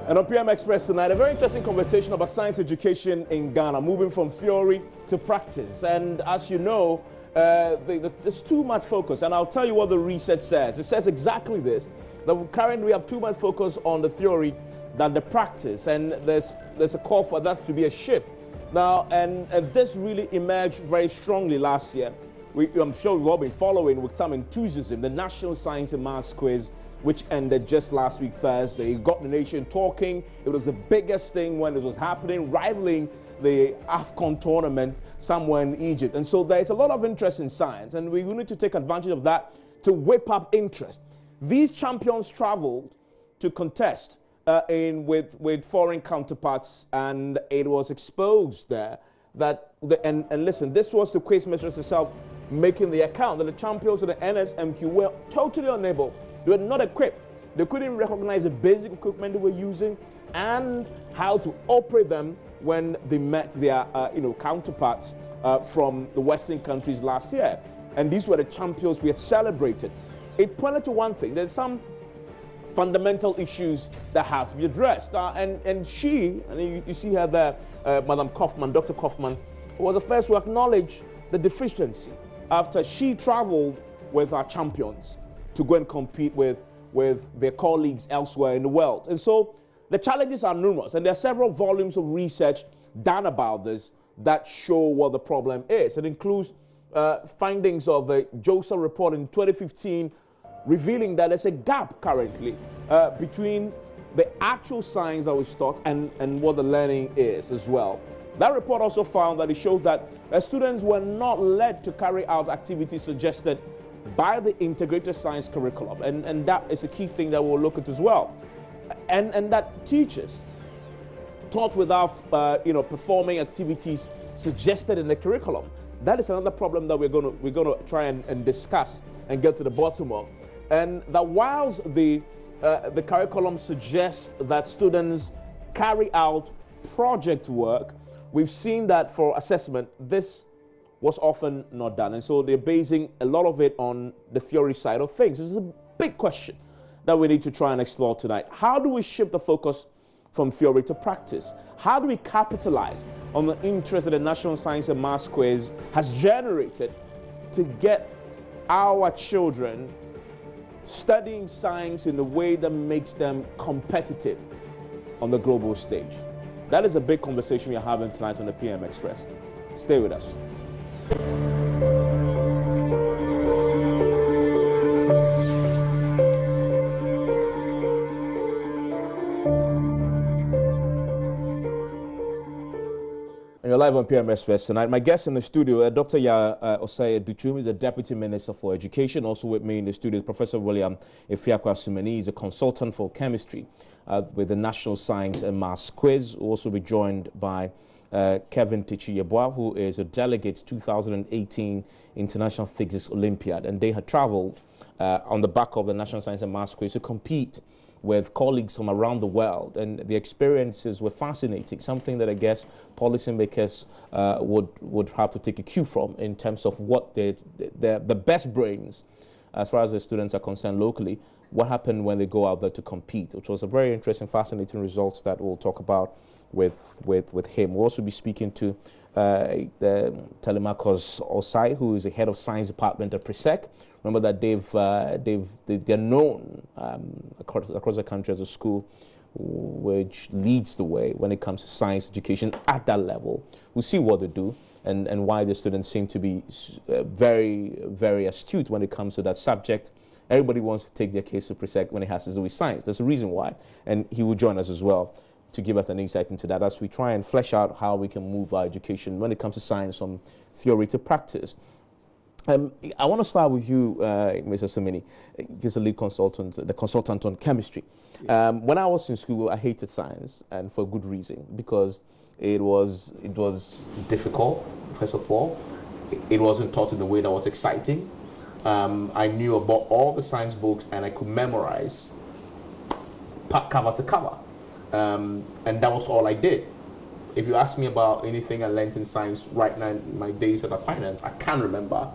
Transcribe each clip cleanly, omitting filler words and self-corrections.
And on PM Express tonight, a very interesting conversation about science education in Ghana, moving from theory to practice. And as you know, there's too much focus. And I'll tell you what the research says. It says exactly this, that currently we have too much focus on the theory than the practice. And there's a call for that to be a shift. Now, and this really emerged very strongly last year. I'm sure we've all been following with some enthusiasm the National Science and Maths Quiz, which ended just last week Thursday. It got the nation talking. It was the biggest thing when it was happening, rivaling the AFCON tournament somewhere in Egypt. And so there's a lot of interest in science, and we need to take advantage of that to whip up interest. These champions traveled to contest with foreign counterparts, and it was exposed there that, and listen, this was the quiz mistress herself making the account that the champions of the NSMQ were totally unable. They were not equipped. They couldn't recognize the basic equipment they were using and how to operate them when they met their counterparts from the Western countries last year. And these were the champions we had celebrated. It pointed to one thing. There's some fundamental issues that have to be addressed. And you see her there, Madam Kaufman, Dr. Kaufman, was the first to acknowledge the deficiency after she traveled with our champions to go and compete with their colleagues elsewhere in the world. And so the challenges are numerous, and there are several volumes of research done about this that show what the problem is. It includes findings of a JOSA report in 2015 revealing that there's a gap currently between the actual science that was taught and what the learning is as well. That report also found that it showed that students were not led to carry out activities suggested by the integrated science curriculum, and that is a key thing that we'll look at as well. And that teachers taught without performing activities suggested in the curriculum. That is another problem that we're going to try and discuss and get to the bottom of. And that whilst the curriculum suggests that students carry out project work, we've seen that for assessment, this was often not done. And so they're basing a lot of it on the theory side of things. This is a big question that we need to try and explore tonight. How do we shift the focus from theory to practice? How do we capitalize on the interest that the National Science and Maths Quiz has generated to get our children studying science in a way that makes them competitive on the global stage? That is a big conversation we are having tonight on the PM Express. Stay with us. And you're live on PM Express tonight. My guest in the studio, Dr. Yaw Adutwum, is the Deputy Minister for Education. Also with me in the studio is Professor William Efiakwa-Sumani. He's a consultant for chemistry with the National Science and Maths Quiz. We'll also be joined by Kevin Tichi-Yeboah, who is a delegate to 2018 International Physics Olympiad. And they had traveled on the back of the National Science and Maths Quiz to compete with colleagues from around the world, and the experiences were fascinating, something that I guess policymakers would have to take a cue from in terms of what the best brains, as far as the students are concerned locally, what happened when they go out there to compete, which was a very interesting, fascinating results that we'll talk about with him. We'll also be speaking to the Telemakos Osai, who is the head of science department at PRESEC. Remember that they're known across the country as a school which leads the way when it comes to science education at that level. We'll see what they do and why the students seem to be very, very astute when it comes to that subject. Everybody wants to take their case to PRESEC when it has to do with science. There's a reason why, and he will join us as well to give us an insight into that as we try and flesh out how we can move our education when it comes to science from theory to practice. I want to start with you, Mr. Sumani. He's a lead consultant, the consultant on chemistry. When I was in school, I hated science, and for good reason, because it was difficult, first of all. It wasn't taught in a way that was exciting. I knew about all the science books, and I could memorize cover to cover. And that was all I did. If you ask me about anything I learned in science right now in my days at finance, I can't remember.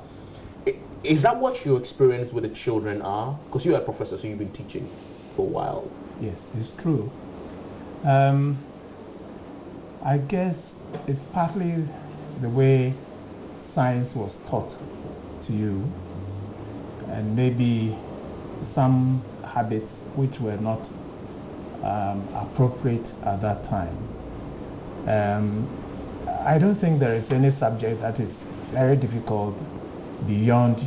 Is that what your experience with the children are? Because you're a professor, so you've been teaching for a while. Yes, it's true. I guess it's partly the way science was taught to you, and maybe some habits which were not appropriate at that time. I don't think there is any subject that is very difficult beyond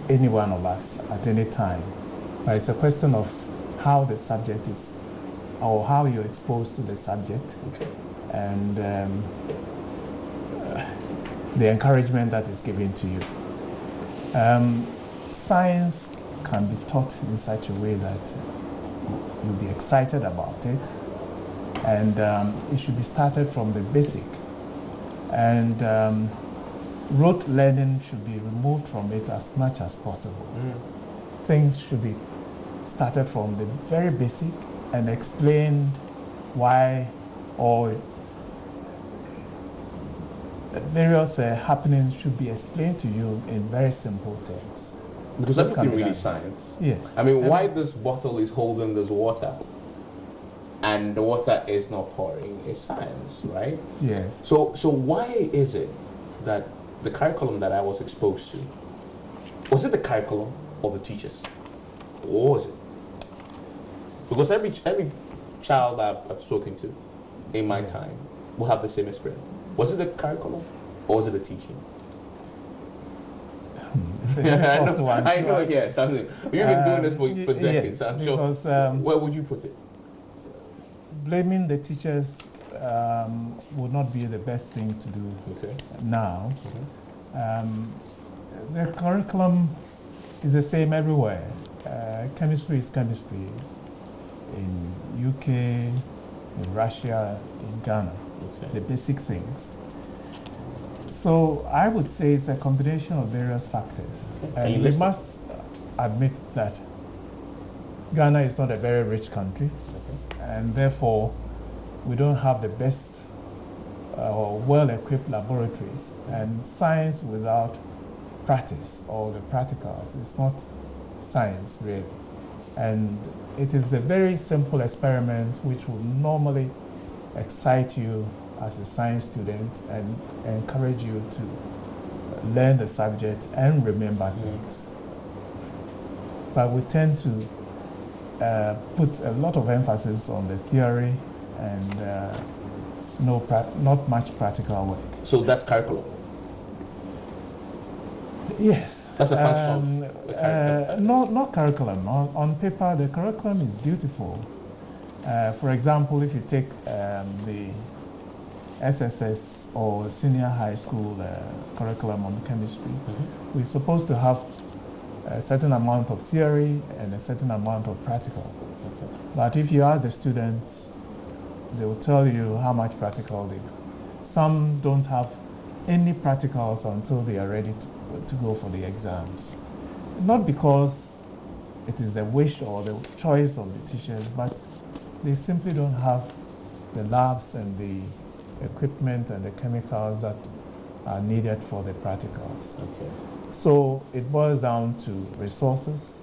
any one of us at any time. But it's a question of how the subject is, or how you're exposed to the subject, okay, and the encouragement that is given to you. Science can be taught in such a way that you'll be excited about it, and it should be started from the basic. And rote learning should be removed from it as much as possible. Things should be started from the very basic and explained why, or various happenings should be explained to you in very simple terms. Because everything really is science. Yes. I mean, why this bottle is holding this water and the water is not pouring is science, right? Yes. So why is it that the curriculum that I was exposed to, was it the curriculum or the teachers? What was it? Because every child I've spoken to in my time will have the same experience. Was it the curriculum or was it the teaching? It's a difficult one. I know, yes. I mean, you've been doing this for decades, yes, I'm sure. Where would you put it? Blaming the teachers would not be the best thing to do now. The curriculum is the same everywhere. Chemistry is chemistry in UK, in Russia, in Ghana, the basic things. So I would say it's a combination of various factors. And we must admit that Ghana is not a very rich country, and therefore we don't have the best or well-equipped laboratories. And science without practice, or the practicals, is not science really. And it is a very simple experiment which will normally excite you as a science student and encourage you to learn the subject and remember things. But we tend to put a lot of emphasis on the theory and not much practical work. So that's curriculum? Yes. That's a function of the curriculum? Not curriculum. On paper, the curriculum is beautiful. For example, if you take the SSS or senior high school curriculum on chemistry, we're supposed to have a certain amount of theory and a certain amount of practical. But if you ask the students, they will tell you how much practical they do. Some don't have any practicals until they are ready to go for the exams. Not because it is the wish or the choice of the teachers, but they simply don't have the labs and the equipment and the chemicals that are needed for the practicals. So it boils down to resources.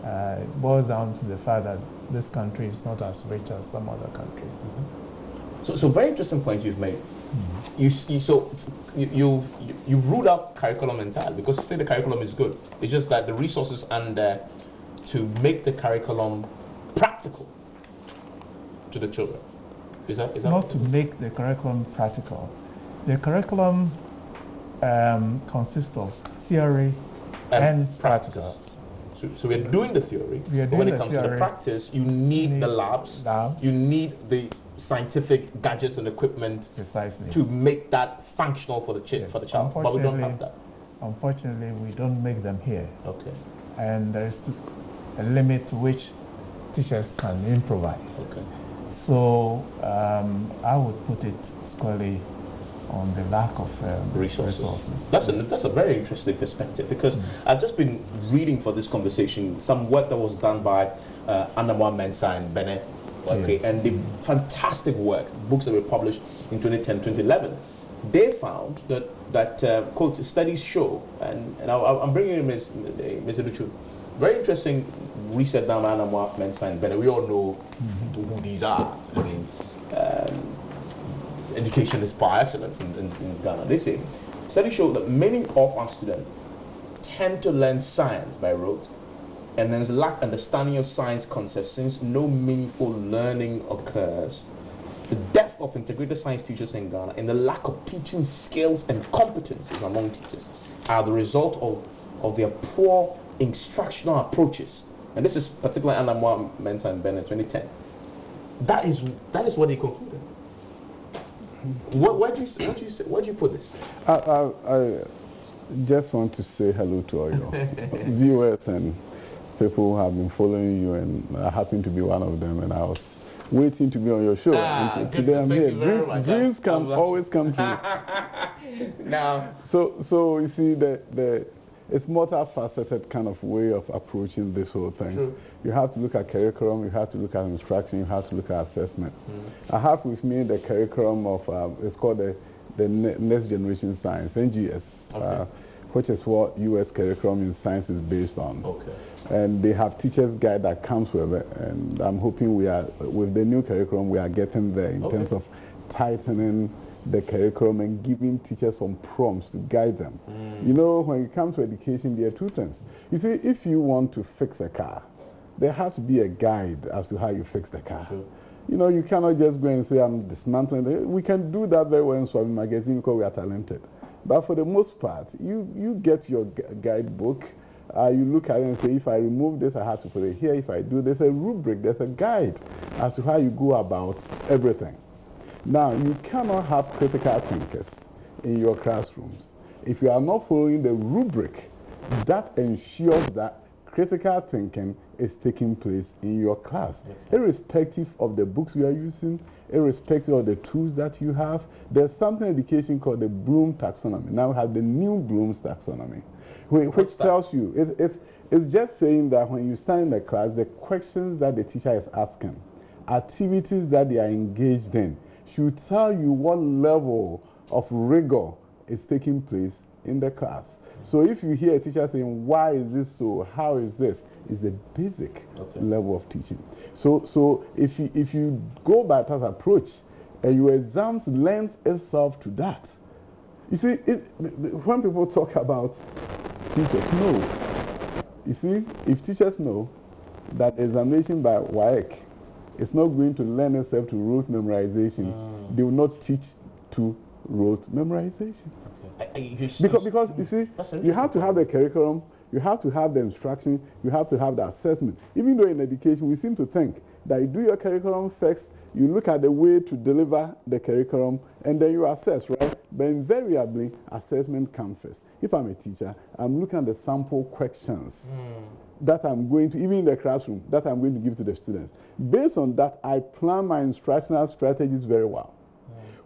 It boils down to the fact that this country is not as rich as some other countries. So very interesting point you've made. You've ruled out curriculum entirely, because you say the curriculum is good. It's just that the resources aren't there to make the curriculum practical to the children. Is that not to make the curriculum practical? The curriculum consists of theory and practicals. So we're doing the theory, but when it comes to the practice, you need the labs, you need the scientific gadgets and equipment to make that functional for the child, but we don't have that. Unfortunately, we don't make them here. And there is a limit to which teachers can improvise. So I would put it squarely on the lack of resources. That's a very interesting perspective, because I've just been reading for this conversation some work that was done by Anamwa Mensah and Benin, and the fantastic work, books that were published in 2010, 2011. They found that quote, studies show, and I'm bringing in Ms. Adutwum, very interesting reset down Anamwa, Mensa, and Bennett. We all know who these are. I mean, education is par excellence in Ghana. They say studies show that many of our students tend to learn science by rote and then lack understanding of science concepts since no meaningful learning occurs. The depth of integrated science teachers in Ghana and the lack of teaching skills and competencies among teachers are the result of their poor instructional approaches. And this is particularly Anamwa, Mensa, and Bennett 2010. That is what they concluded. Where do you put this? I just want to say hello to all your viewers and people who have been following you, and I happen to be one of them, and I was waiting to be on your show. Today I'm here. Dreams can always come true. Now, so you see, it's multifaceted kind of way of approaching this whole thing. True. You have to look at curriculum, you have to look at instruction, you have to look at assessment. I have with me the curriculum of, it's called the Next Generation Science, NGS, okay. Which is what U.S. curriculum in science is based on. Okay. And they have teacher's guide that comes with it. And I'm hoping with the new curriculum, we are getting there in terms of tightening the curriculum and giving teachers some prompts to guide them. You know, when it comes to education, there are two things. You see, if you want to fix a car, there has to be a guide as to how you fix the car. True. You know, you cannot just go and say, I'm dismantling it. We can do that very well in Swami Magazine because we are talented. But for the most part, you get your guidebook, you look at it and say, if I remove this, I have to put it here. If I do, there's a rubric, there's a guide as to how you go about everything. Now, you cannot have critical thinkers in your classrooms if you are not following the rubric that ensures that critical thinking is taking place in your class. Irrespective of the books you are using, irrespective of the tools that you have, there's something in education called the Bloom taxonomy. Now we have the new Bloom's taxonomy, which tells you, it's just saying that when you stand in the class, the questions that the teacher is asking, activities that they are engaged in, should tell you what level of rigor is taking place in the class. So if you hear a teacher saying, why is this so, how is this, is the basic level of teaching. So if you go by that approach, and your exams lend itself to that. You see, when people talk about teachers, no. You see, if teachers know that examination by WAEC is not going to lend itself to rote memorization, they will not teach to rote memorization. Because you see, you have to have the curriculum, you have to have the instruction, you have to have the assessment. Even though in education, we seem to think that you do your curriculum first, you look at the way to deliver the curriculum, and then you assess, right? But invariably, assessment comes first. If I'm a teacher, I'm looking at the sample questions that I'm going to, even in the classroom, that I'm going to give to the students. Based on that, I plan my instructional strategies very well.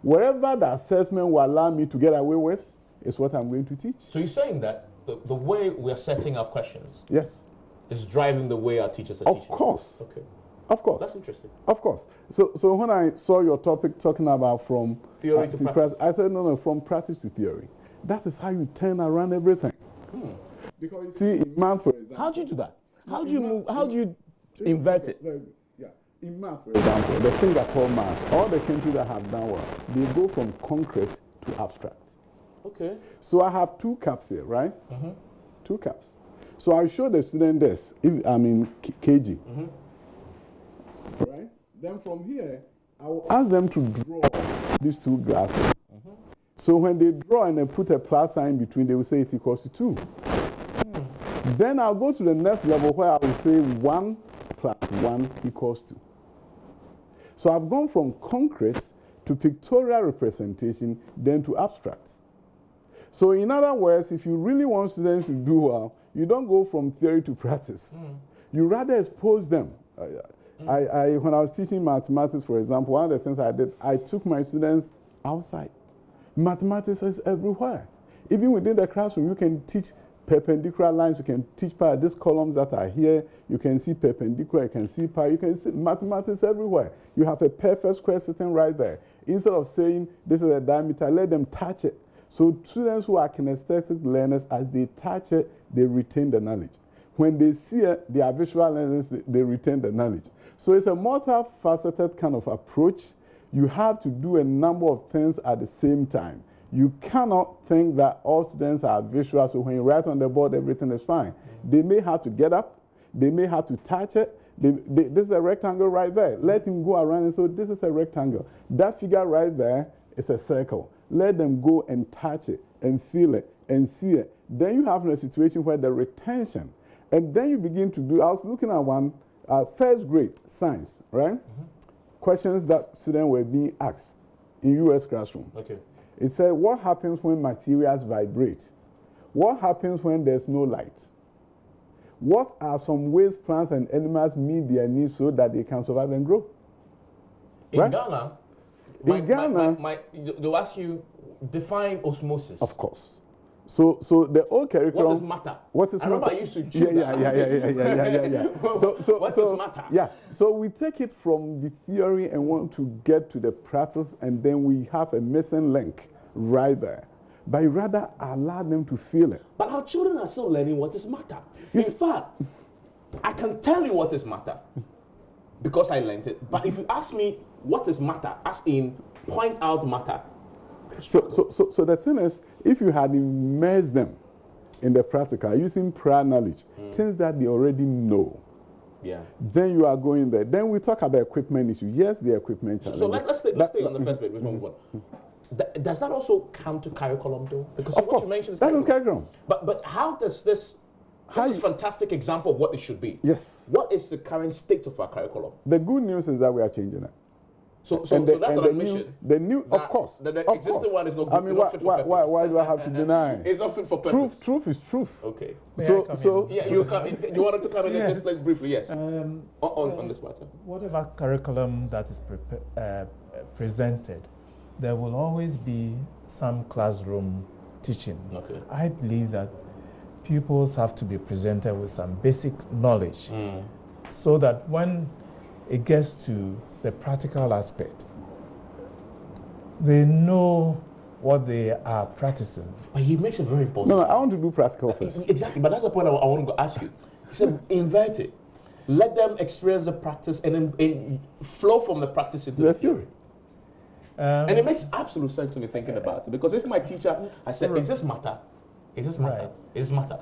Whatever the assessment will allow me to get away with is what I'm going to teach. So you're saying that the way we are setting our questions is driving the way our teachers are teaching? Of course. Okay. Of course. That's interesting. Of course. So when I saw your topic talking about from theory to practice, I said, no, from practice to theory. That is how you turn around everything. Because you see, in math, for example. How do you do that? How do you move? How do you invert it? Yeah. In math, for example, the Singapore math, all the countries that have done well, they go from concrete to abstract. Okay. So I have two caps here, right? Two caps. So I show the student this, if I'm in KG. Right? Then from here, I will ask them to draw these two glasses. So when they draw and they put a plus sign between, they will say it equals to 2. Then I'll go to the next level where I will say 1 plus 1 equals 2. So I've gone from concrete to pictorial representation, then to abstract. So in other words, if you really want students to do well, you don't go from theory to practice. You rather expose them. When I was teaching mathematics, for example, one of the things I did, I took my students outside. Mathematics is everywhere. Even within the classroom, you can teach perpendicular lines, you can teach these columns that are here, you can see perpendicular, you can see pi, you can see mathematics everywhere. You have a perfect square sitting right there. Instead of saying this is a diameter, let them touch it. So students who are kinesthetic learners, as they touch it, they retain the knowledge. When they see their visual lenses, they retain the knowledge. So it's a multifaceted kind of approach. You have to do a number of things at the same time. You cannot think that all students are visual, so when you write on the board, everything is fine. They may have to get up, they may have to touch it. This is a rectangle right there. Let him go around and say, this is a rectangle. That figure right there is a circle. Let them go and touch it and feel it and see it. Then you have a situation where the retention, and then you begin to do, I was looking at one, first grade science, right? Questions that students were being asked in US classroom. Okay. It said, what happens when materials vibrate? What happens when there's no light? What are some ways plants and animals meet their needs so that they can survive and grow? In Ghana, they'll ask you, define osmosis. Of course. So the old curriculum. What is matter? What is I remember I used to choose that. Yeah. What is matter? Yeah. So we take it from the theory and want to get to the practice, and then we have a missing link right there. But rather allow them to feel it. But our children are still learning what is matter. In fact, I can tell you what is matter because I learned it. But if you ask me what is matter, as in point out matter. So the thing is, if you had immersed them in the practical using prior knowledge, things that they already know, then you are going there. Then we talk about equipment issue. Yes, the equipment challenge. So let's stay on the first bit before we move on. Does that also count to curriculum, though? Because of what course, you mentioned is that is curriculum. But how does this? This is a fantastic example of what it should be. Yes. What is the current state of our curriculum? The good news is that we are changing it. So that's an admission. The new, of course. The existing one is not good. I mean, why do I have to deny? It's not fit for purpose. Truth is truth. Okay. You wanted to come in and just like briefly, yes. On this matter. Whatever curriculum that is presented, there will always be some classroom teaching. Okay. I believe that pupils have to be presented with some basic knowledge so that when it gets to the practical aspect, they know what they are practicing. But he makes a very important point. I want to do practical first. Exactly, but that's the point I want to ask you. He said, invert it. Let them experience the practice and then flow from the practice into the theory. And it makes absolute sense to me thinking about it, because if my teacher, I said, is this matter? Is this matter? Right. Is this matter?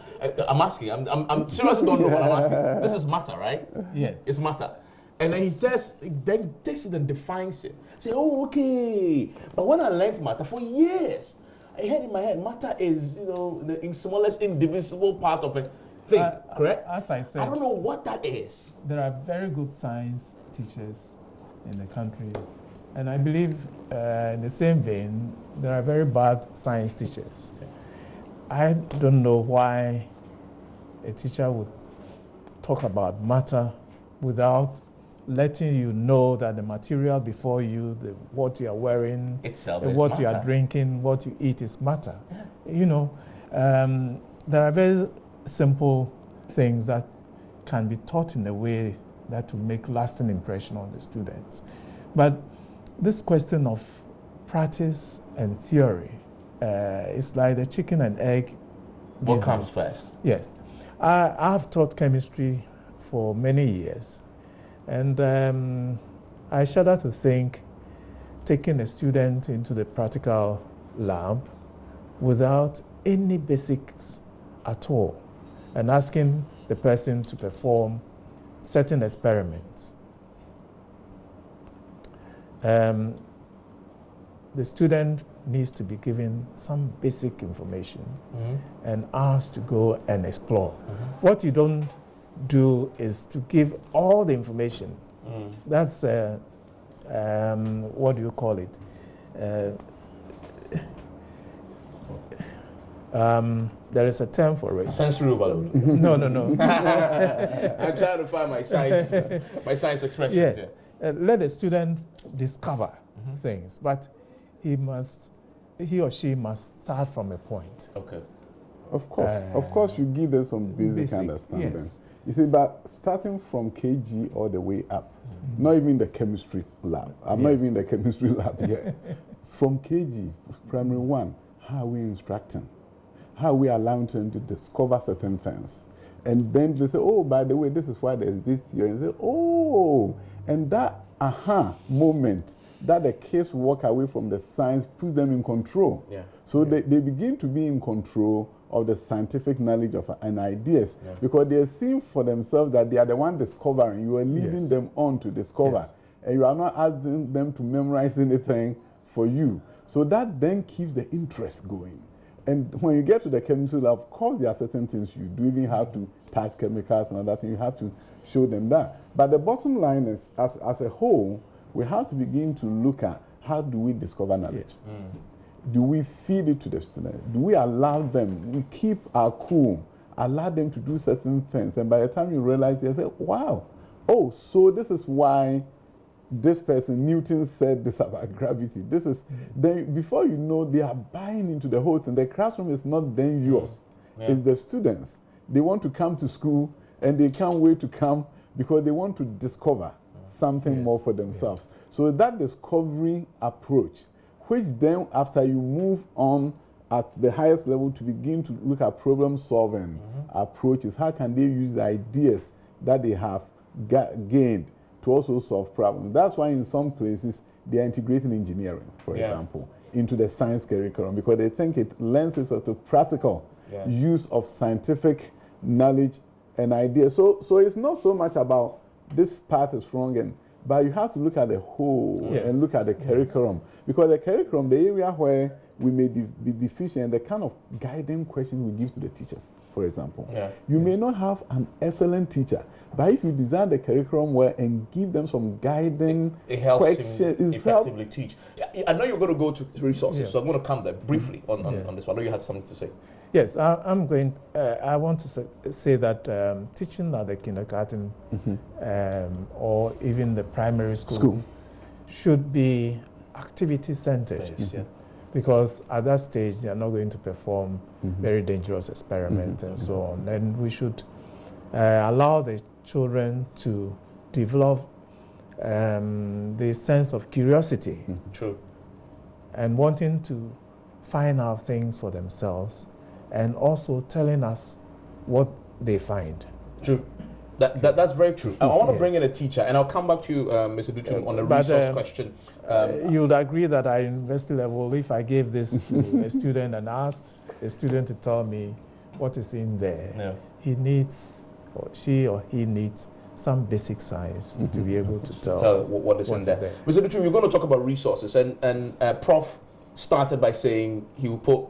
I'm asking. I'm seriously don't know what I'm asking. This is matter, right? Yes. It's matter. And then he says, then takes it and defines it. Say, oh, okay. But when I learned matter for years, I had in my head, matter is, the smallest indivisible part of a thing, correct? As I said, I don't know what that is. There are very good science teachers in the country. And I believe in the same vein, there are very bad science teachers. Okay. I don't know why a teacher would talk about matter without letting you know that the material before you, what you are wearing, what you are drinking, what you eat is matter. Yeah. There are very simple things that can be taught in a way that will make lasting impression on the students. But this question of practice and theory, it's like the chicken and egg. What comes first? Yes. I've taught chemistry for many years. And I shudder to think taking a student into the practical lab without any basics at all and asking the person to perform certain experiments. The student needs to be given some basic information and asked to go and explore. What you don't do is to give all the information. That's what do you call it? There is a term for it. Sensory overload. No. I'm trying to find my science expressions. Yes. Let the student discover things, but he or she must start from a point. Okay. Of course, you give them some basic understanding. Yes. You see, but starting from KG all the way up, not even the chemistry lab. I'm not even in the chemistry lab yet. From KG, primary 1, how are we instructing? How are we allowing them to discover certain things? And then they say, oh, by the way, this is why there's this theory. And they say, oh, and that aha moment that the kids walk away from the science puts them in control. Yeah. So they begin to be in control of the scientific knowledge of and ideas because they are seeing for themselves that they are the one discovering. You are leading them on to discover. And you are not asking them to memorize anything for you. So that then keeps the interest going. And when you get to the chemistry lab, of course there are certain things you do, even have to touch chemicals and other things, you have to show them that. But the bottom line is, as a whole, we have to begin to look at how do we discover knowledge? Do we feed it to the students? Do we allow them, we keep our cool, allow them to do certain things, and by the time you realize, they say, wow, oh, so this is why this person, Newton, said this about gravity. This is, then before you know, they are buying into the whole thing. The classroom is not then yours, it's the students. They want to come to school and they can't wait to come because they want to discover something more for themselves. So that discovery approach, which then after you move on at the highest level to begin to look at problem solving approaches, how can they use the ideas that they have gained to also solve problems? That's why in some places they are integrating engineering, for example, into the science curriculum because they think it lends itself to practical use of scientific knowledge and ideas. So it's not so much about this part is wrong, but you have to look at the whole and look at the curriculum because the curriculum, the area where we may be deficient, the kind of guiding questions we give to the teachers, for example. You may not have an excellent teacher, but if you design the curriculum well and give them some guiding it helps questions, him effectively teach. I know you're going to go to resources, so I'm going to come there briefly on this one. I know you had something to say. Yes, I'm going. I want to say that teaching at the kindergarten or even the primary school should be activity-centered. Because at that stage, they are not going to perform very dangerous experiments and so on. And we should allow the children to develop the sense of curiosity. True. And wanting to find out things for themselves and also telling us what they find. True. That's very true. I want to bring in a teacher, and I'll come back to you, Mr. Adutwum, on the resource question. You would agree that at university level, if I gave this to a student and asked a student to tell me what is in there, he needs, or she or he needs, some basic science to be able to tell what is in there. Mr. Adutwum, we're going to talk about resources, and Prof started by saying he will put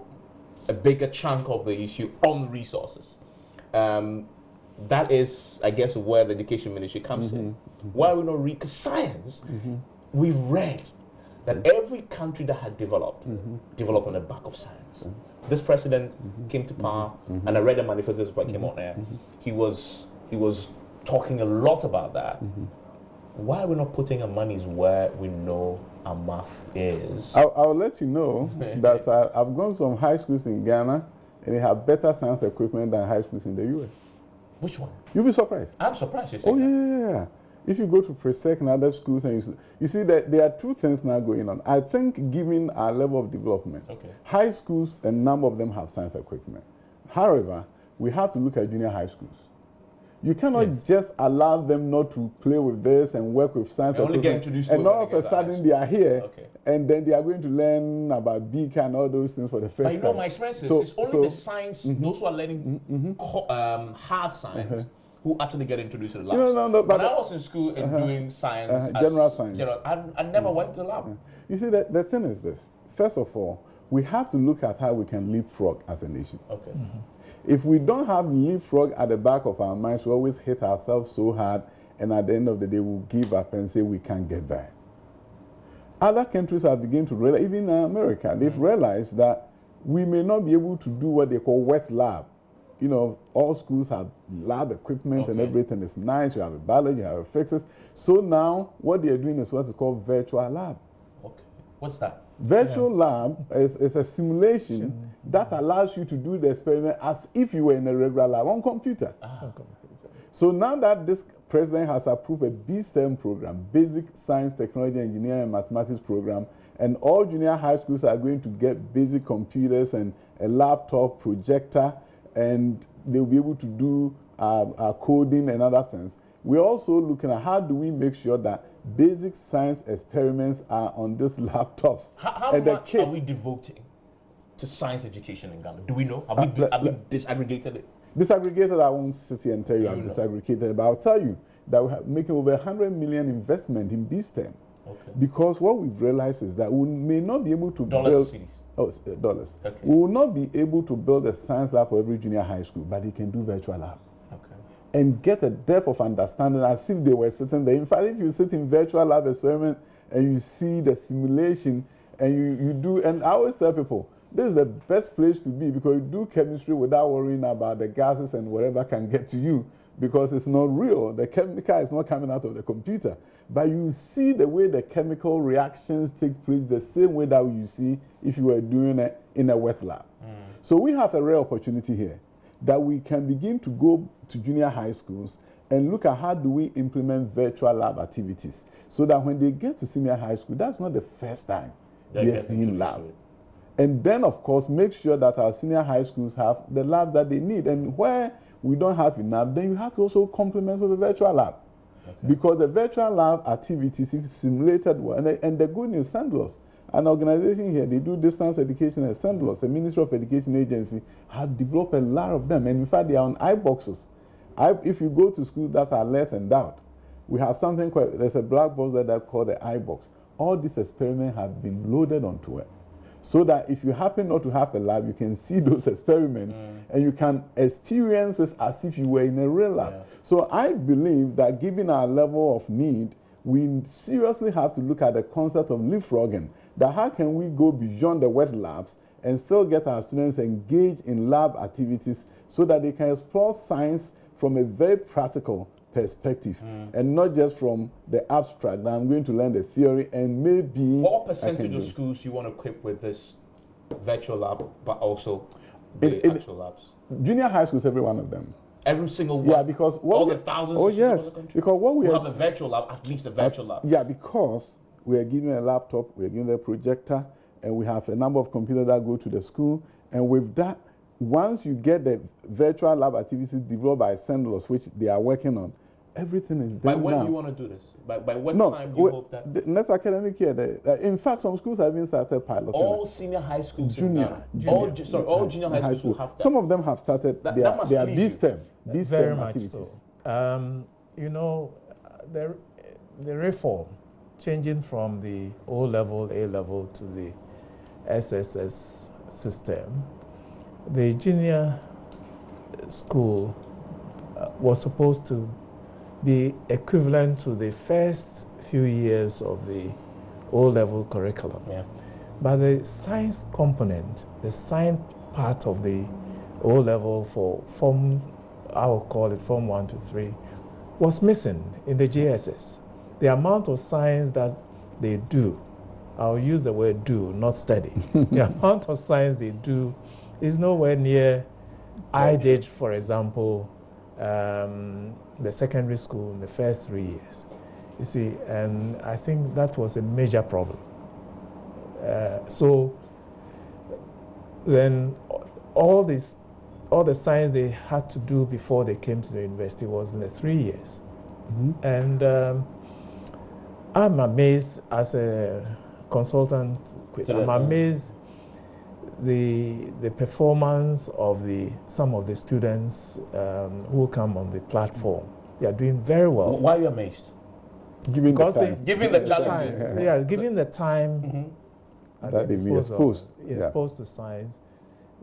a bigger chunk of the issue on resources. That is, I guess, where the education ministry comes in. Why we not read? Because science, we've read that every country that had developed, developed on the back of science. This president came to power, and I read the manifesto before I came on air. He was talking a lot about that. Why are we not putting our monies where we know our math is? I'll let you know that I've gone to some high schools in Ghana, and they have better science equipment than high schools in the US. Which one? You'll be surprised. I'm surprised you say yeah. If you go to Presec and other schools, and you see that there are two things now going on. I think given our level of development, high schools, a number of them have science equipment. However, we have to look at junior high schools. You cannot just allow them not to play with this and work with science equipment, and all of a sudden they are here, and then they are going to learn about beaker and all those things for the first time. But you know, my experience is it's only the science, those who are learning hard science, who actually get introduced to the labs. No, when I was in school and doing science, general science, I never went to the lab. You see, the thing is this. First of all, we have to look at how we can leapfrog as a nation. If we don't have leapfrog at the back of our minds, we always hit ourselves so hard, and at the end of the day, we'll give up and say we can't get there. Other countries are beginning to realize, even in America, they've realized that we may not be able to do what they call wet lab. You know, all schools have lab equipment and everything is nice. You have a biology, you have a physics. So now, what they are doing is what is called virtual lab. What's that? Virtual lab is a simulation that allows you to do the experiment as if you were in a regular lab on computer. So now that this president has approved a BSTEM program, Basic Science, Technology, Engineering, and Mathematics program, and all junior high schools are going to get basic computers and a laptop projector, and they'll be able to do coding and other things. We're also looking at how do we make sure that basic science experiments are on these laptops. How much are we devoting to science education in Ghana? Do we know? Have we disaggregated it? Disaggregated, I won't sit here and tell you I've disaggregated, but I'll tell you that we're making over 100 million investment in BSTEM. Okay. Because what we've realized is that we may not be able to dollars build... dollars. Okay. We will not be able to build a science lab for every junior high school, but they can do virtual lab. Okay. And get a depth of understanding as if they were sitting there. In fact, if you sit in virtual lab experiment and you see the simulation and you do, and I always tell people, this is the best place to be because you do chemistry without worrying about the gases and whatever can get to you because it's not real. The chemical is not coming out of the computer. But you see the way the chemical reactions take place the same way that you see if you were doing it in a wet lab. So we have a rare opportunity here that we can begin to go to junior high schools and look at how do we implement virtual lab activities so that when they get to senior high school, that's not the first time they're seeing lab. And then, of course, make sure that our senior high schools have the labs that they need. And where we don't have enough, then you have to also complement with a virtual lab. Okay. Because the virtual lab activities, if simulated well, and the good news, SENDLOS, an organization here, they do distance education at SENDLOS, the Ministry of Education Agency, have developed a lot of them. And in fact, they are on iBoxes. If you go to schools that are less endowed, we have something called, there's a black box that they call the iBox. All these experiments have been loaded onto it. So that if you happen not to have a lab, you can see those experiments and you can experience this as if you were in a real lab. Yeah. So I believe that given our level of need, we seriously have to look at the concept of leapfrogging. That how can we go beyond the wet labs and still get our students engaged in lab activities so that they can explore science from a very practical perspective and not just from the abstract that I'm going to learn the theory and maybe... What percentage of schools you want to equip with this virtual lab but also the actual labs? Junior high schools, every one of them. Every single one? Yeah, because... all the thousands of schools in the country? Because what we have a virtual lab, at least a virtual lab. Yeah, because we are giving a laptop, we are giving a projector, and we have a number of computers that go to the school, and with that, once you get the virtual lab activities developed by SENDLOS, which they are working on, everything is there. By when do you want to do this? By what time do you hope that? The next academic year, in fact, some schools have even started piloting. All senior high schools? All junior high schools will have that. Some of them have started their BSTEM very much activities. So. You know, the reform, changing from the O-level, A-level to the SSS system, the junior school was supposed to be equivalent to the first few years of the O-level curriculum. Yeah. But the science component, the science part of the O-level for Form, I will call it Form 1 to 3, was missing in the JSS. The amount of science that they do, I'll use the word do, not study. The amount of science they do is nowhere near I did, for example, the secondary school in the first 3 years. You see, and I think that was a major problem. So then all the science they had to do before they came to the university was in the 3 years. And I'm amazed as a consultant, I'm amazed the performance of some of the students who come on the platform. They are doing very well. Why are you amazed? Given the time. Given the challenges. Yeah, given the time that they be exposed to science,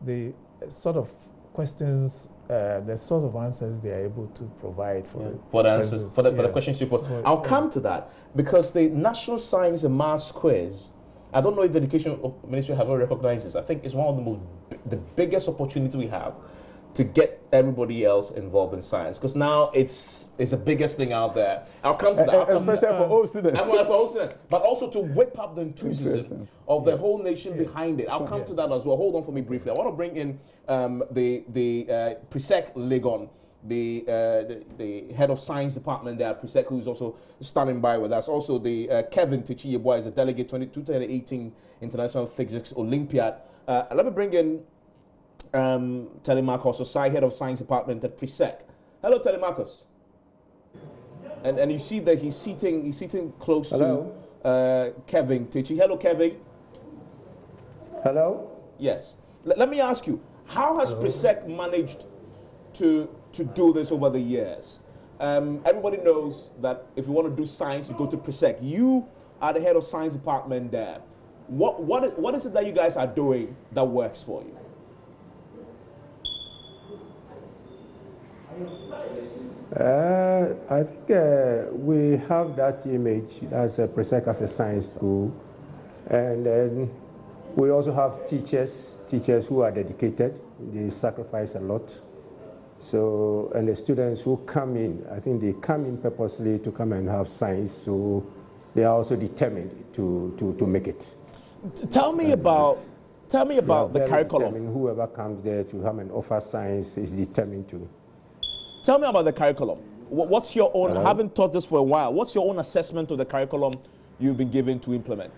the sort of questions, the sort of answers they are able to provide for the answers, for the questions you put. I'll come to that because the National Science and Maths Quiz, I don't know if the Education Ministry have already recognized this. I think it's one of the biggest opportunity we have to get everybody else involved in science, because now it's the biggest thing out there. I'll come to that. Especially for all students. For all students, but also to whip up the enthusiasm of the whole nation behind it. I'll come to that as well. Hold on for me briefly. I want to bring in the Presec Legon, the head of science department there at Presec, who's also standing by with us. Also, the Kevin Tichiyeboa is a delegate 2018 International Physics Olympiad. Let me bring in Telemark, also head of science department at Presec. Hello, Telemarcus. And you see that he's sitting close to Kevin Tichi. Hello, Kevin. Hello? Yes. Let me ask you, how has PRESEC managed to do this over the years? Everybody knows that if you want to do science, you go to PRESEC. You are the head of science department there. What is it that you guys are doing that works for you? I think we have that image as a PRESEC as a science school, and then we also have teachers who are dedicated. They sacrifice a lot. So, and the students who come in, I think they come in purposely to come and have science, so they are also determined to make it. Tell me about the curriculum. Whoever comes there to come and offer science is determined to. Tell me about the curriculum. What's your own, I haven't taught this for a while, what's your own assessment of the curriculum you've been given to implement?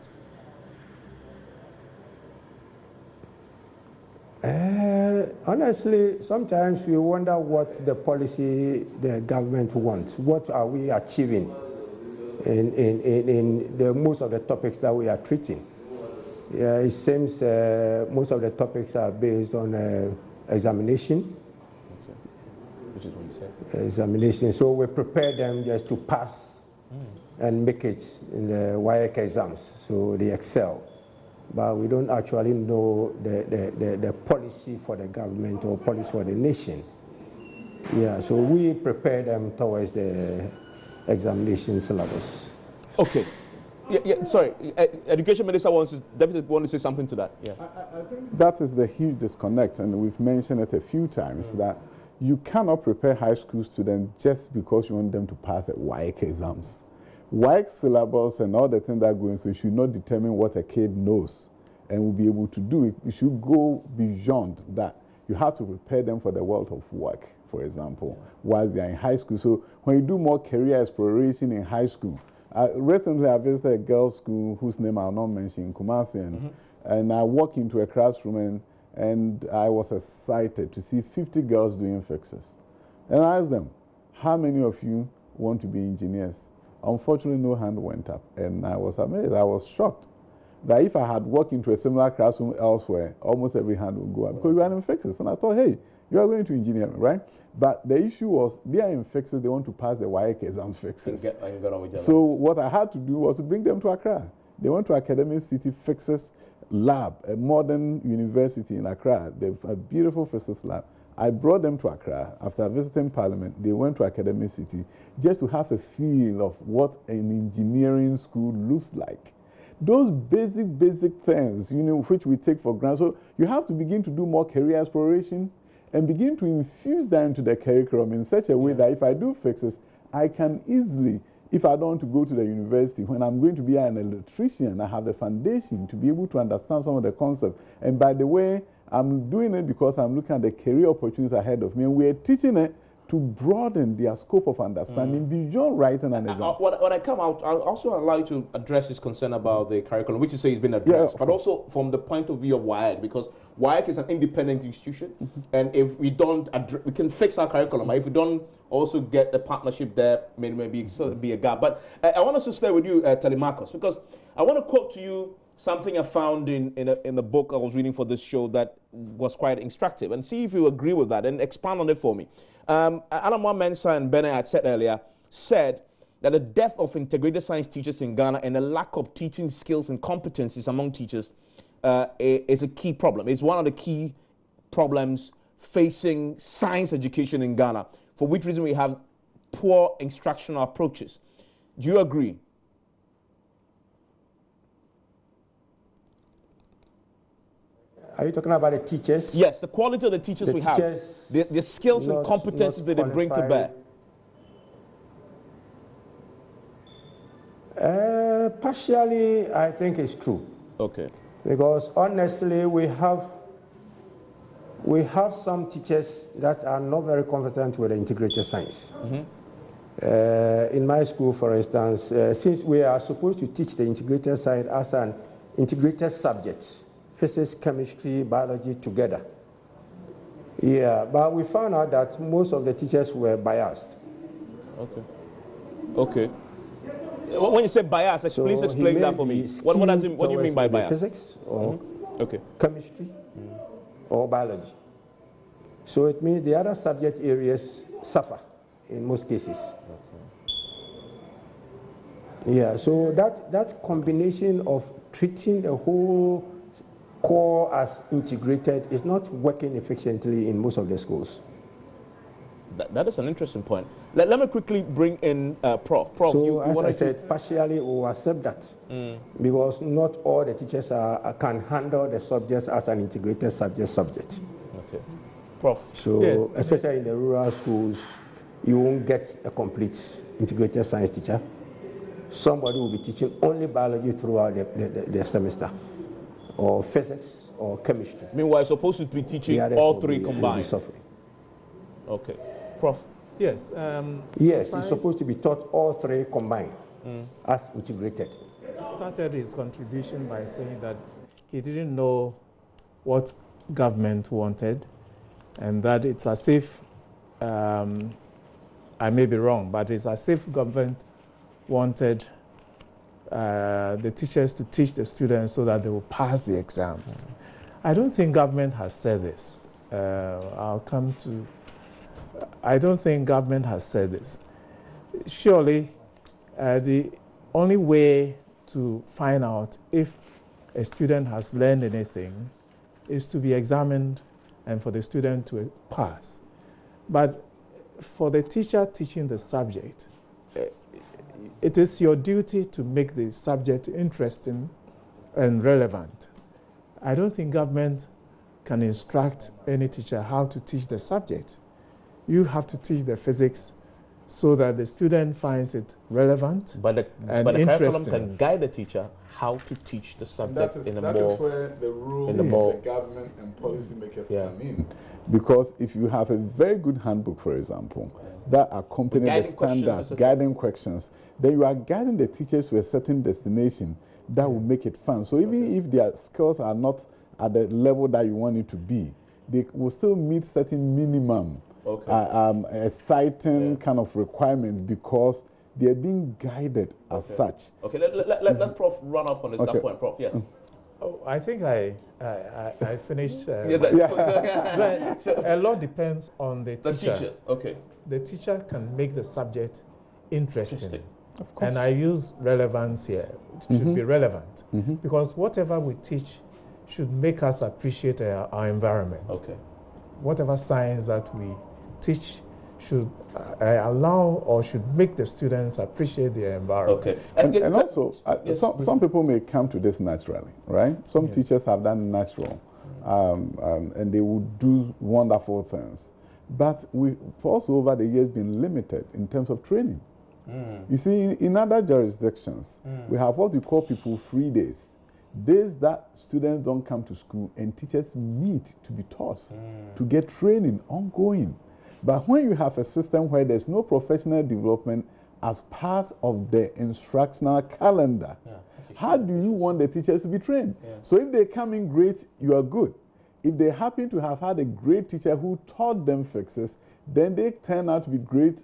Honestly, sometimes we wonder what the policy the government wants. What are we achieving in the most of the topics that we are treating? Yeah, it seems most of the topics are based on examination. Which is what you said. Examination. So we prepare them just to pass and make it in the WAEC exams, so they excel. But we don't actually know the policy for the government or policy for the nation. Yeah, so we prepare them towards the examination syllabus. Okay. Yeah, sorry. Education Minister wants to say something to that. Yes. I think that is the huge disconnect, and we've mentioned it a few times, that you cannot prepare high school students just because you want them to pass at WAEC exams. WAEC syllabus and all the things that go into it should not determine what a kid knows and will be able to do. It should go beyond that. You have to prepare them for the world of work, for example, whilst they are in high school. So when you do more career exploration in high school, recently I visited a girls' school whose name I'll not mention, Kumasi, and I walked into a classroom and I was excited to see 50 girls doing fixes. And I asked them, how many of you want to be engineers? Unfortunately, no hand went up, and I was amazed. I was shocked that if I had walked into a similar classroom elsewhere, almost every hand would go up because we are in fixes. And I thought, hey, you are going to engineering, right? But the issue was they are in fixes, they want to pass the WAEC exams fixes. So what I had to do was to bring them to Accra. They went to Academic City Fixes Lab, a modern university in Accra. They have a beautiful physics lab. I brought them to Accra after visiting Parliament. They went to Academic City just to have a feel of what an engineering school looks like. Those basic things, which we take for granted. So you have to begin to do more career exploration and begin to infuse that into the curriculum in such a way that if I do fixes, I can easily, if I don't want to go to the university, when I'm going to be an electrician, I have the foundation to be able to understand some of the concepts. And by the way, I'm doing it because I'm looking at the career opportunities ahead of me, and we're teaching it to broaden their scope of understanding beyond writing and exams. When I come out, I'll also allow you to address this concern about the curriculum, which you say has been addressed, but also from the point of view of WAEC, because WAEC is an independent institution, and if we don't, we can fix our curriculum. If we don't also get the partnership there, maybe be a gap. But I want us to stay with you, Telemarcus, because I want to quote to you something I found in the book I was reading for this show that was quite instructive, and see if you agree with that and expand on it for me. Alamwa Mensah and Bene had said earlier, said that the death of integrated science teachers in Ghana and the lack of teaching skills and competencies among teachers is a key problem. It's one of the key problems facing science education in Ghana, for which reason we have poor instructional approaches. Do you agree? Are you talking about the teachers? Yes, the quality of the teachers we have, the skills and competencies that they bring to bear. Partially, I think it's true. Okay. Because honestly, we have some teachers that are not very competent with integrated science. In my school, for instance, since we are supposed to teach the integrated science as an integrated subject, physics, chemistry, biology together. Yeah, but we found out that most of the teachers were biased. Okay. Okay. When you say bias, please explain that for me. What do you mean by bias? Physics or okay. chemistry or biology. So it means the other subject areas suffer in most cases. Okay. Yeah, so that combination of treating the whole core as integrated is not working efficiently in most of the schools. That is an interesting point. Let me quickly bring in Prof. Prof, so as I said, partially we will accept that because not all the teachers can handle the subjects as an integrated subject. Okay. Prof. So yes, especially in the rural schools, you won't get a complete integrated science teacher. Somebody will be teaching only biology throughout the semester, or physics or chemistry. Meanwhile, you're supposed to be teaching all three combined. Will be suffering. Okay. Prof. Yes. Yes, it's supposed to be taught all three combined as integrated. He started his contribution by saying that he didn't know what government wanted, and that it's as if, I may be wrong, but it's as if government wanted the teachers to teach the students so that they will pass the exams. I don't think government has said this. I don't think government has said this. Surely, the only way to find out if a student has learned anything is to be examined and for the student to pass. But for the teacher teaching the subject, it is your duty to make the subject interesting and relevant. I don't think government can instruct any teacher how to teach the subject. You have to teach the physics so that the student finds it relevant but the curriculum can guide the teacher how to teach the subject in a more... That is where the role of the government and policymakers come in. Because if you have a very good handbook, for example, that accompanies the standards, guiding questions, then you are guiding the teachers to a certain destination that will make it fun. So even if their skills are not at the level that you want it to be, they will still meet certain minimum exciting kind of requirements because they're being guided as such. Okay, let Prof run up on this, that point, Prof, yes. Oh, I think I finished. So a lot depends on the teacher. The teacher, okay. The teacher can make the subject interesting. Of course. And I use relevance here. It should be relevant. Because whatever we teach should make us appreciate our environment. Okay. Whatever science that we teach should allow or should make the students appreciate their environment. Okay. And also, some people may come to this naturally, right? Some teachers have done natural, and they will do wonderful things. But we've also over the years been limited in terms of training. You see, in other jurisdictions, we have what we call people-free days. Days that students don't come to school and teachers meet to be taught, to get training ongoing. But when you have a system where there's no professional development as part of the instructional calendar, how do you want the teachers to be trained? So if they come in great, you are good. If they happen to have had a great teacher who taught them fixes, then they turn out to be great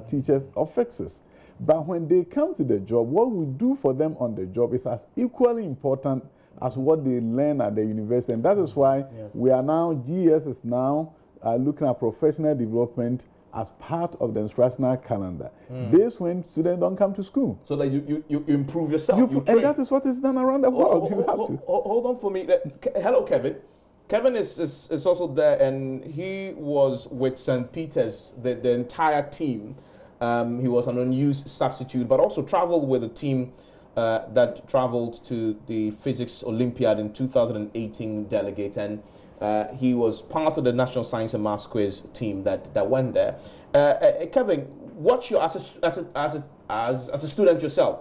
teachers of fixes. But when they come to the job, what we do for them on the job is as equally important as what they learn at the university. And that is why we are now, GS is now looking at professional development as part of the instructional calendar. Days when students don't come to school. So that you improve yourself. And that is what is done around the world. You have to. Hold on for me. Hello, Kevin. Kevin is also there, and he was with St. Peter's, the entire team. He was an unused substitute, but also traveled with a team that traveled to the Physics Olympiad in 2018 delegate, and he was part of the National Science and Maths Quiz team that went there. Kevin, what's your as a student yourself?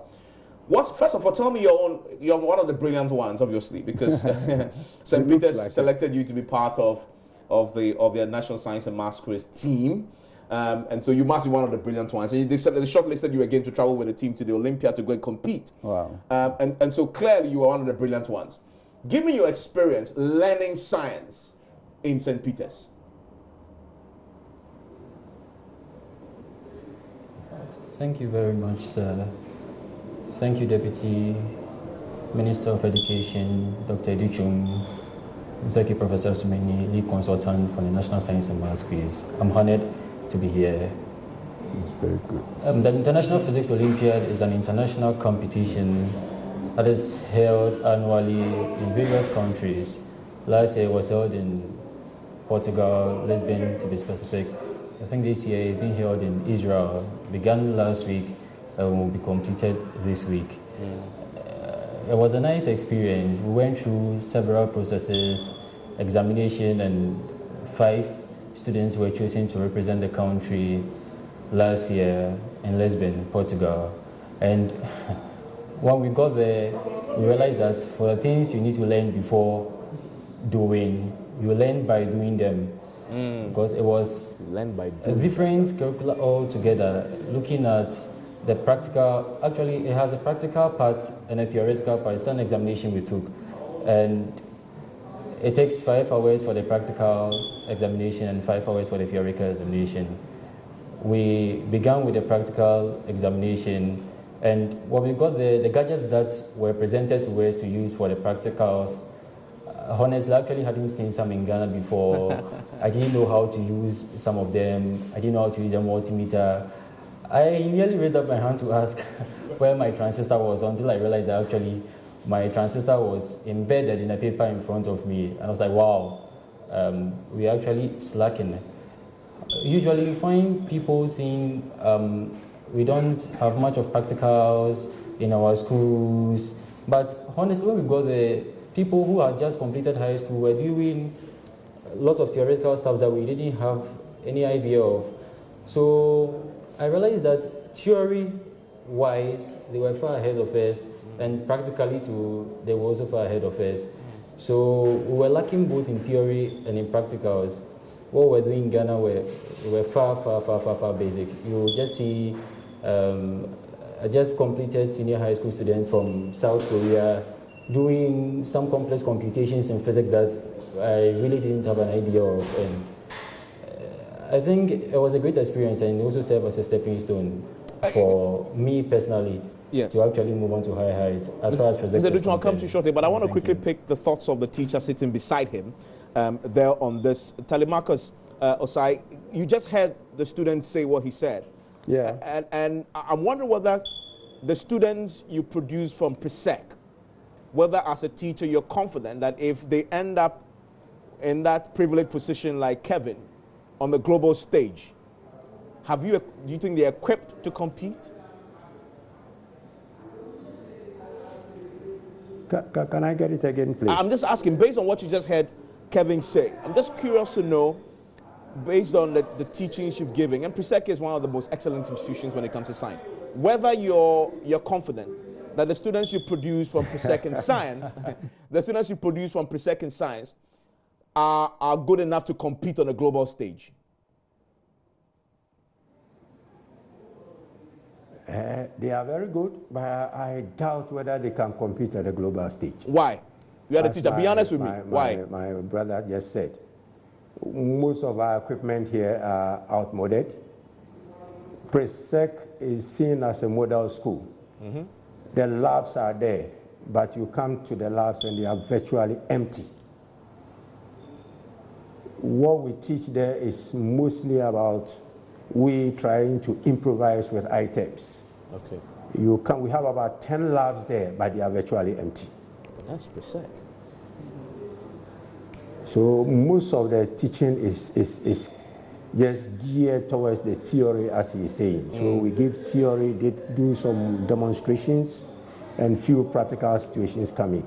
First of all, tell me you're one of the brilliant ones, obviously, because St. Peter's selected you to be part of their National Science and Maths Quiz team. And so you must be one of the brilliant ones. And they shortlisted you again to travel with the team to the Olympia to go and compete. Wow. And so clearly you are one of the brilliant ones. Give me your experience learning science in St. Peter's. Thank you very much, sir. Thank you, Deputy Minister of Education, Dr. Adutwum. Thank you, Professor Sumeni, Lead Consultant for the National Science and Maths Quiz. I'm honored to be here. Very good. The International Physics Olympiad is an international competition that is held annually in various countries. Last year it was held in Portugal, Lisbon to be specific. I think this year it's being held in Israel. Began last week and will be completed this week. It was a nice experience. We went through several processes, examination, and 5 students were chosen to represent the country last year in Lisbon, Portugal. And when we got there, we realized that for the things you need to learn before doing, you learn by doing them. Because it was a different curriculum altogether, looking at the practical. Actually, it has a practical part and a theoretical part. It's an examination we took, and it takes 5 hours for the practical examination and 5 hours for the theoretical examination. We began with the practical examination, and when we got the gadgets that were presented to us to use for the practicals, honestly, I actually hadn't seen some in Ghana before. I didn't know how to use some of them. I didn't know how to use a multimeter. I nearly raised up my hand to ask where my transistor was until I realized that actually my transistor was embedded in a paper in front of me. And I was like, wow, we're actually slacking. Usually you find people saying we don't have much of practicals in our schools. But honestly, when we got there, people who had just completed high school were doing lots of theoretical stuff that we didn't have any idea of. So I realized that theory-wise, they were far ahead of us, and practically too, they were also far ahead of us. So we were lacking both in theory and in practicals. What we're doing in Ghana were far basic. You just see I just completed senior high school student from South Korea doing some complex computations in physics that I really didn't have an idea of. And I think it was a great experience, and it also served as a stepping stone for me personally to actually move on to higher heights as far as physics is concerned. I'll come to you shortly, but I want to quickly pick the thoughts of the teacher sitting beside him there on this. Telemarcus Osai, you just heard the student say what he said. Yeah. And I'm wondering whether the students you produce from PRESEC, whether as a teacher you're confident that if they end up in that privileged position like Kevin on the global stage, do you think they're equipped to compete? Can I get it again, please? I'm just asking, based on what you just heard Kevin say, I'm just curious to know, based on the teachings you've given, and PRESEC is one of the most excellent institutions when it comes to science, whether you're confident that the students you produce from PRESEC in science, the students you produce from PRESEC in science are good enough to compete on a global stage. They are very good, but I doubt whether they can compete at the global stage. Why? You are the teacher. Be honest with me. Why? My brother just said, most of our equipment here are outmoded. PRESEC is seen as a model school. The labs are there, but you come to the labs and they are virtually empty. What we teach there is mostly about we trying to improvise with items. Okay. We have about 10 labs there, but they are virtually empty. That's PRESEC. So most of the teaching is just geared towards the theory, as he's saying. So we give theory, do some demonstrations, and few practical situations come in.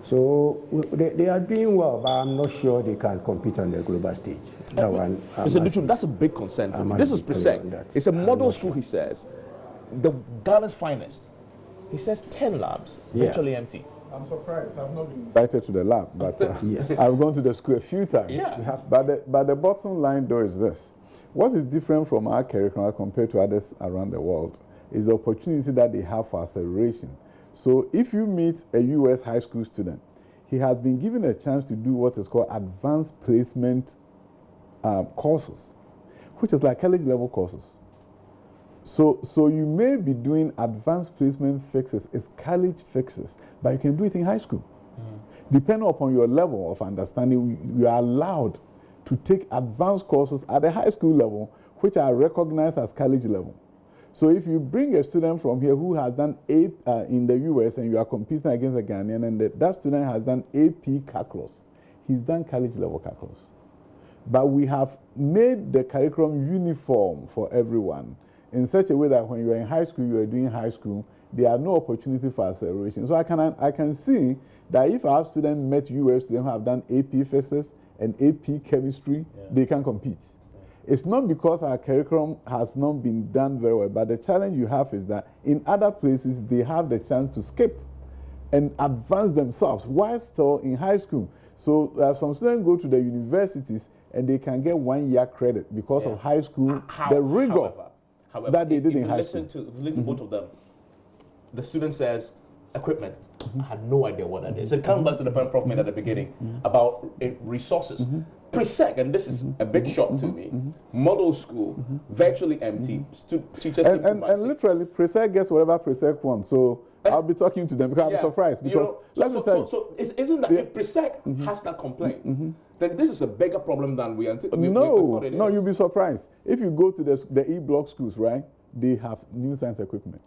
So they are doing well, but I'm not sure they can compete on the global stage. That one, Mr. Adutwum, that's a big concern for me. This is PRESEC. It's a model school, he says. The Ghana's finest. He says 10 labs, virtually empty. I'm surprised. I've not been invited to the lab, but yes. I've gone to the school a few times. Yeah. But the bottom line, though, is this. What is different from our curriculum compared to others around the world is the opportunity that they have for acceleration. So if you meet a U.S. high school student, he has been given a chance to do what is called advanced placement courses, which is like college-level courses. So you may be doing advanced placement fixes, it's college fixes, but you can do it in high school. Depending upon your level of understanding, you are allowed to take advanced courses at the high school level, which are recognized as college level. So if you bring a student from here who has done in the US and you are competing against a Ghanaian, and that student has done AP calculus, he's done college level calculus. But we have made the curriculum uniform for everyone in such a way that when you are in high school, you are doing high school, there are no opportunity for acceleration. So I can see that if our students met US students who have done AP physics and AP chemistry, they can compete. It's not because our curriculum has not been done very well, but the challenge you have is that in other places, they have the chance to skip and advance themselves while still in high school. So some students go to the universities and they can get 1 year credit because of high school, the rigor that they did in high school. If you listen to both of them, the student says, equipment. I had no idea what that is. So coming back to the point Prof made at the beginning about resources. Pre-sec, and this is a big shock to me, model school, virtually empty, teachers and literally, pre-sec gets whatever pre-sec wants. So I'll be talking to them because I'm surprised. Because isn't that if pre-sec has that complaint, then this is a bigger problem than we thought it is. No, you'll be surprised. If you go to the E-block schools, right, they have new science equipment.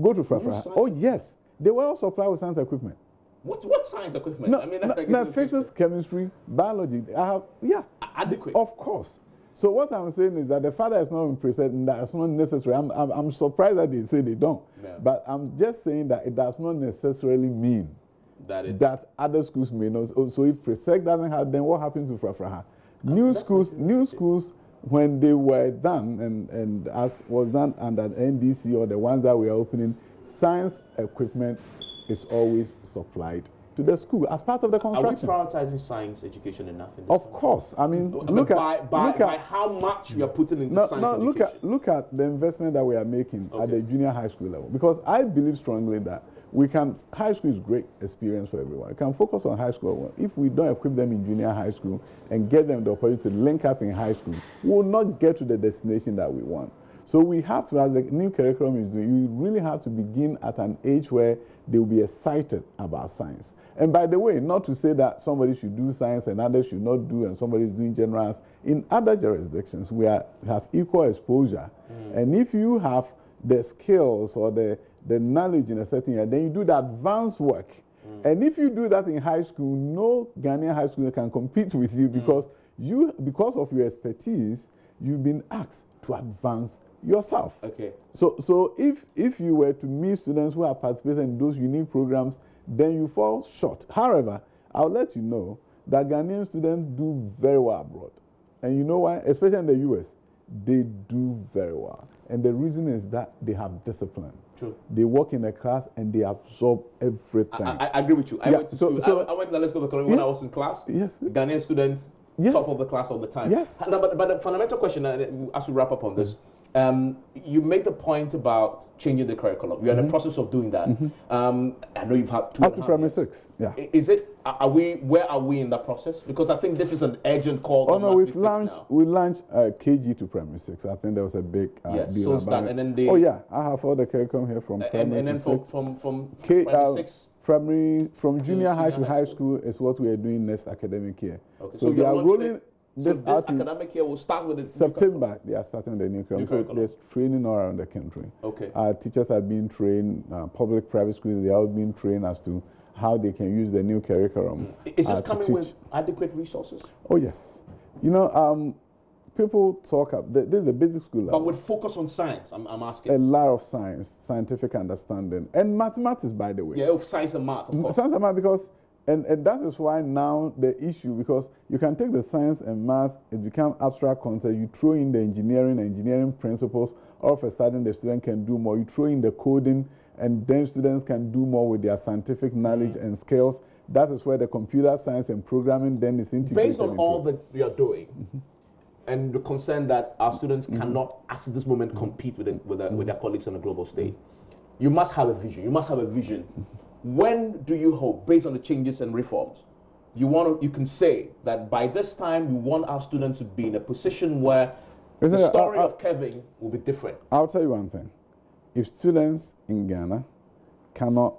Go to Frafra. Oh, yes. They were all supplied with science equipment. What science equipment? No, I mean, physics, chemistry, biology. Adequate. Of course. So what I'm saying is that the father is not impressed, and that's not necessary. I'm surprised that they say they don't. Yeah. But I'm just saying that it does not necessarily mean that other schools may not. So if Presec doesn't have, then what happens to Frafraha? New schools, when they were done, and as was done under NDC or the ones that we are opening, science equipment is always supplied to the school as part of the construction. Are we prioritizing science education enough? Of course. I mean, look at how much we are putting into science education. Look at the investment that we are making at the junior high school level. Because I believe strongly that high school is great experience for everyone. We can focus on high school. If we don't equip them in junior high school and get them the opportunity to link up in high school, we will not get to the destination that we want. So we have to, as the new curriculum is doing, you really have to begin at an age where they will be excited about science. And by the way, not to say that somebody should do science and others should not do, and somebody is doing general science. In other jurisdictions, we have equal exposure. And if you have the skills or the knowledge in a certain area, then you do the advanced work. And if you do that in high school, no Ghanaian high school can compete with you because of your expertise, you've been asked to advance yourself. Okay. So if you were to meet students who are participating in those unique programs, then you fall short. However, I'll let you know that Ghanaian students do very well abroad. And you know why? Especially in the US, they do very well. And the reason is that they have discipline. True. They work in a class and they absorb everything. I agree with you. I went to school. I went to the Let's Go to College when I was in class. Yes. Ghanaian students, top of the class all the time. Yes. But the fundamental question, as we wrap up on this, you made the point about changing the curriculum. You're in the process of doing that. I know you've had 2.5 up to primary 6. Yeah. Is it? Where are we in that process? Because I think this is an urgent call. Oh no, we launched KG to primary 6. I think there was a big deal about it. And then I have all the curriculum here from primary and then to from primary 6. From junior high to high school is what we are doing next academic year. Okay. So we are rolling. This academic year will start with September. They are starting the new curriculum. So there's training all around the country. Okay. Our teachers are being trained. Public, private schools, they are all being trained as to how they can use the new curriculum. Is this coming with adequate resources? Oh yes. You know, people talk up. This is the basic school level. But with focus on science, I'm asking. A lot of science, scientific understanding, and mathematics, by the way. Yeah, of science and maths, of course. Science and math, because. And that is why now the issue, because you can take the science and math, it becomes abstract concept, you throw in the engineering principles, all of a sudden the student can do more. You throw in the coding, and then students can do more with their scientific knowledge and skills. That is where the computer science and programming then is integrated. Based on all that we are doing, and the concern that our students cannot, at this moment, compete with their colleagues on a global stage, you must have a vision. You must have a vision. When do you hope, based on the changes and reforms, you can say that by this time we want our students to be in a position where the story of Kevin will be different. I'll tell you one thing. If students in Ghana cannot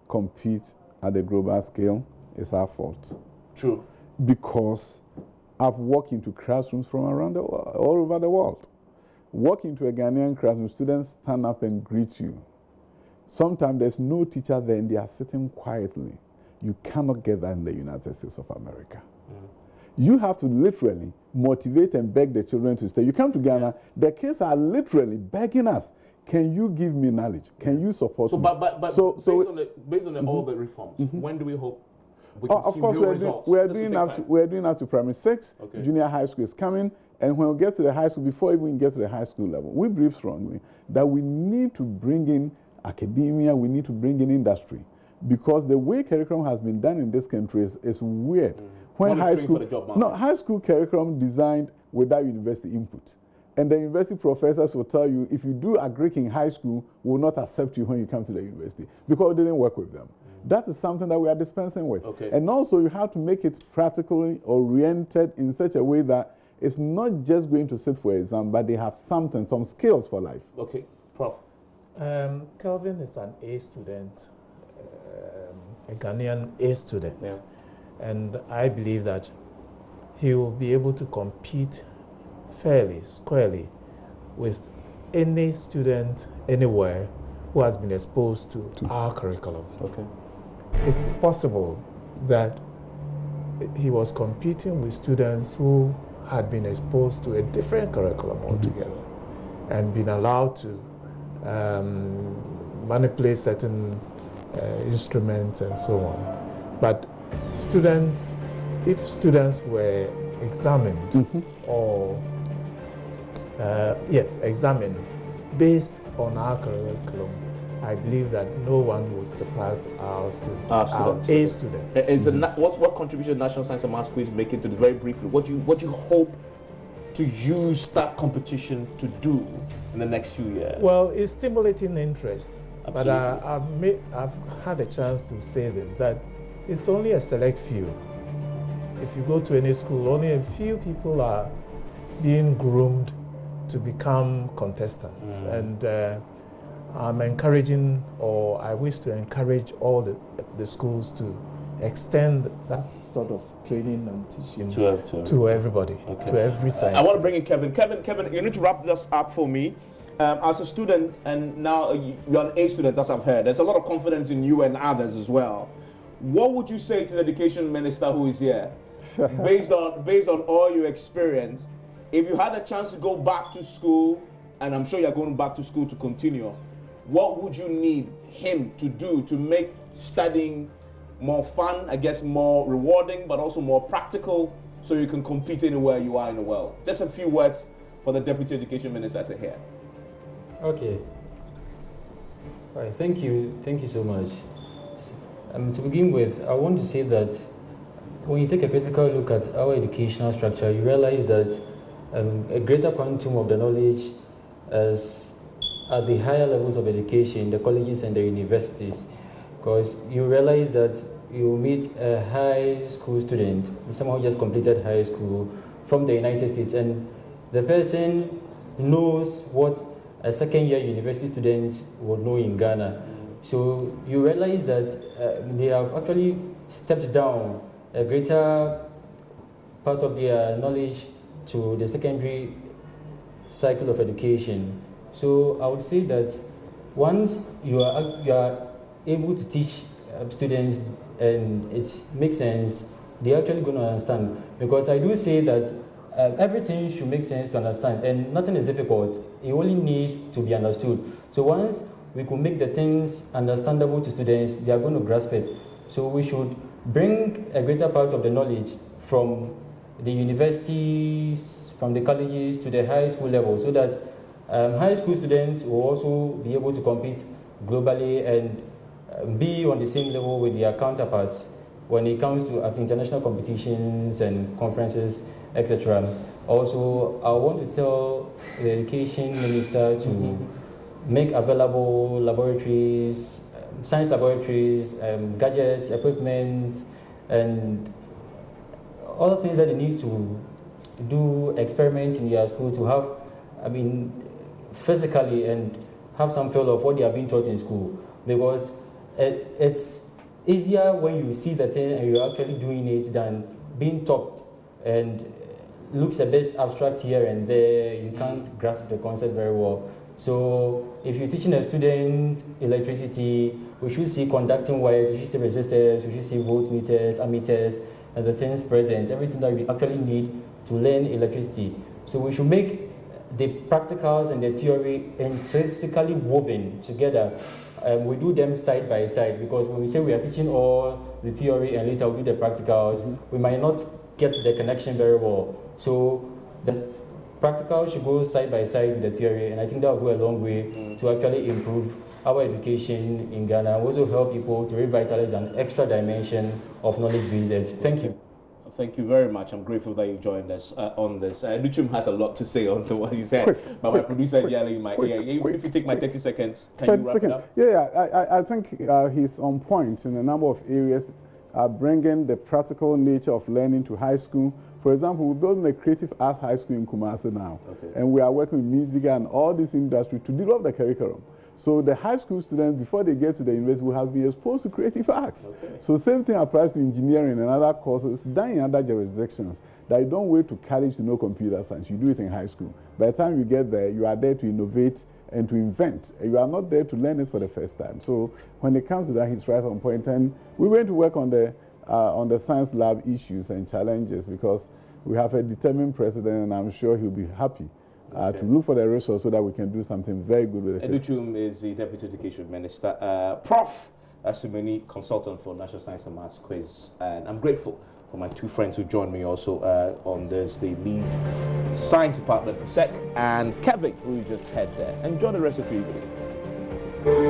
compete at the global scale, it's our fault. True. Because I've walked into classrooms from around the world, all over the world. Walk into a Ghanaian classroom, students stand up and greet you. Sometimes there's no teacher there and they are sitting quietly. You cannot get that in the United States of America. You have to literally motivate and beg the children to stay. You come to Ghana, the kids are literally begging us, can you give me knowledge? Can you support me? But based on all the reforms, when do we hope we can see real results? We're doing up to primary 6. Junior high school is coming. And when we get to the high school, before even we get to the high school level, we believe strongly that we need to bring in academia, we need to bring in industry. Because the way curriculum has been done in this country is weird. When high school curriculum designed without university input. And the university professors will tell you, if you do agric in high school, will not accept you when you come to the university because it didn't work with them. That is something that we are dispensing with. And also you have to make it practically oriented in such a way that it's not just going to sit for exam, but they have something, some skills for life. Okay, Prof. Kelvin is an A student, a Ghanaian A student. Yeah. And I believe that he will be able to compete fairly, squarely with any student anywhere who has been exposed to our curriculum. Okay. It's possible that he was competing with students who had been exposed to a different curriculum altogether and been allowed to manipulate certain instruments and so on. But students, if students were examined or examined based on our curriculum, I believe that no one would surpass our A students. What contribution National Science and Maths Quiz is making to this? Very briefly, what do you hope to use that competition to do in the next few years? Well, it's stimulating interest. Absolutely. But I've had a chance to say this, that it's only a select few. If you go to any school, only a few people are being groomed to become contestants. And I'm encouraging, or I wish to encourage all the schools to extend that sort of training and teaching to everybody, to every side. I want to bring in Kevin. Kevin, you need to wrap this up for me. As a student, and now you're an A student, as I've heard, there's a lot of confidence in you and others as well. What would you say to the education minister who is here, based on all your experience? If you had a chance to go back to school, and I'm sure you're going back to school to continue, what would you need him to do to make studying more fun, I guess more rewarding, but also more practical, so you can compete anywhere you are in the world? Just a few words for the Deputy Education Minister to hear. Okay. All right, thank you so much. To begin with, I want to say that when you take a critical look at our educational structure, you realize that a greater quantum of the knowledge is at the higher levels of education, the colleges and the universities, because you realize that you meet a high school student, someone who just completed high school from the United States, and the person knows what a second-year university student would know in Ghana. So you realize that they have actually stepped down a greater part of their knowledge to the secondary cycle of education. So I would say that once you are able to teach students and it makes sense, they're actually going to understand. Because I do say that everything should make sense to understand, and nothing is difficult. It only needs to be understood. So once we could make the things understandable to students, they are going to grasp it. So we should bring a greater part of the knowledge from the universities, from the colleges to the high school level, so that high school students will also be able to compete globally and be on the same level with their counterparts when it comes to at international competitions and conferences, etc. Also, I want to tell the education minister to make available laboratories, science laboratories, gadgets, equipment, and other things that they need to do experiments in their school, to have I mean, physically and have some feel of what they are being taught in school, because it's easier when you see the thing and you're actually doing it than being taught and looks a bit abstract here and there. You can't grasp the concept very well. So if you're teaching a student electricity, we should see conducting wires, we should see resistors, we should see voltmeters, ammeters, and the things present, everything that we actually need to learn electricity. So we should make the practicals and the theory intrinsically woven together. We do them side by side, because when we say we are teaching all the theory and later we do the practicals, we might not get the connection very well. So the practical should go side by side with the theory, and I think that will go a long way to actually improve our education in Ghana, and also help people to revitalize an extra dimension of knowledge-based ed. Thank you. Thank you very much. I'm grateful that you joined us on this. Adutwum has a lot to say on to what he said, but my producer is yelling in my ear. If you take my 30 seconds, can you wrap it up? Yeah, I think he's on point in a number of areas, bringing the practical nature of learning to high school. For example, we're building a creative arts high school in Kumasi now, and we are working with music and all this industry to develop the curriculum. So the high school students, before they get to the university, will have been exposed to creative arts. So same thing applies to engineering and other courses done in other jurisdictions, that you don't wait to college to know computer science. You do it in high school. By the time you get there, you are there to innovate and to invent. You are not there to learn it for the first time. So when it comes to that, he's right on point. And we're going to work on the science lab issues and challenges, because we have a determined president, and I'm sure he'll be happy to look for the resource so that we can do something very good with it. Adutwum is the Deputy Education Minister. Prof. Asumeni, consultant for National Science and Maths Quiz. And I'm grateful for my two friends who joined me also on this, the lead science department, Sek, and Kevin, who you just had there. Enjoy the rest of your evening.